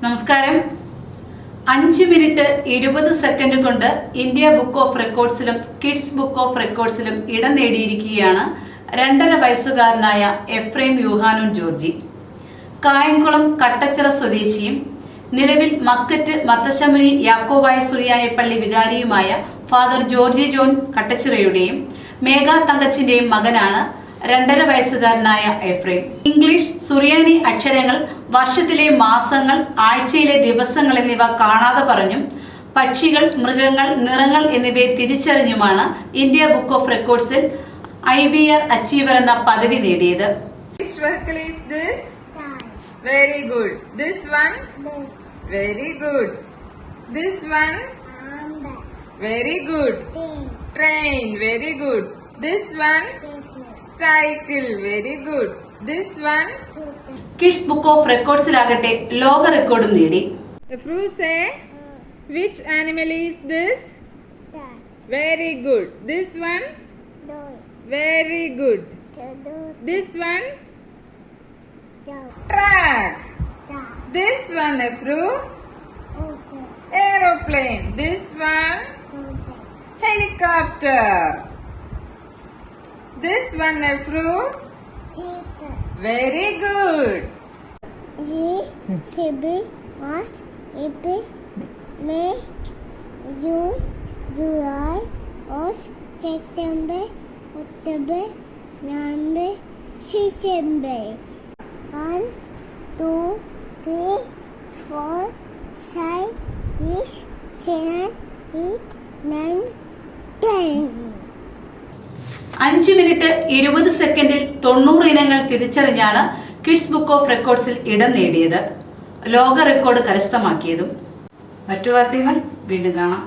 നമസ്കാരം. 5 minute 20 second കൊണ്ട് India book of റെക്കോർഡ്സിലും കിഡ്സ് ബുക്ക് ഓഫ് റെക്കോർഡ്സിലും ഇടം നേടിയിരിക്കുകയാണ് 2.5 വയസ്സുകാരനായ എഫ്രൈം യൂഹാനോൻ ജോർജി. കായംകുളം കട്ടച്ചിറ സ്വദേശിയും നിലവിൽ മസ്കറ്റ് മർത്തശമുനി യാക്കോബായ സുറിയാനി പള്ളി വികാരിയുമായ ഫാദർ ജോർജി ജോൺ കട്ടച്ചിറയുടെയും മേഘ തങ്കച്ചിന്റെയും മകനാണ് 2.5 വയസ്സുകാരനായ എഫ്രൈം. ഇംഗ്ലീഷ്, സുറിയാനി അക്ഷരങ്ങൾ, വർഷത്തിലെ മാസങ്ങൾ, ആഴ്ചയിലെ ദിവസങ്ങൾ എന്നിവ കാണാതെ പറഞ്ഞും പക്ഷികൾ, മൃഗങ്ങൾ, നിറങ്ങൾ എന്നിവയെ തിരിച്ചറിഞ്ഞുമാണ് ഇന്ത്യ ബുക്ക് ഓഫ് റെക്കോർഡ്സിൽ IBR അച്ചീവർ എന്ന പദവി നേടിയത്. Which vehicle is this? Very good. This one? Very good. This one? Very good. Train. Very good. This one? Cycle. Very good. This one? Kids book of റെക്കോർഡ്സിലാകട്ടെ ലോക റെക്കോർഡും നേടി. Efru, say, which animal is this? Very good. This one? Very good. This one? Track. This one, Efru? Aeroplane. This one? Helicopter. This one, Efru? Very good. March, April, May, June, July, August, September, October, November, December. 1, 2, 3, 4, 5, 6, 7, 8, 9, 10. 5 minute 20 സെക്കൻഡിൽ 90 ഇനങ്ങൾ തിരിച്ചറിഞ്ഞാണ് kids book of റെക്കോർഡ്സിൽ ഇടം നേടിയത്, ലോക record കരസ്ഥമാക്കിയതും. മറ്റു വാർത്തകൾ വീണ്ടും കാണാം.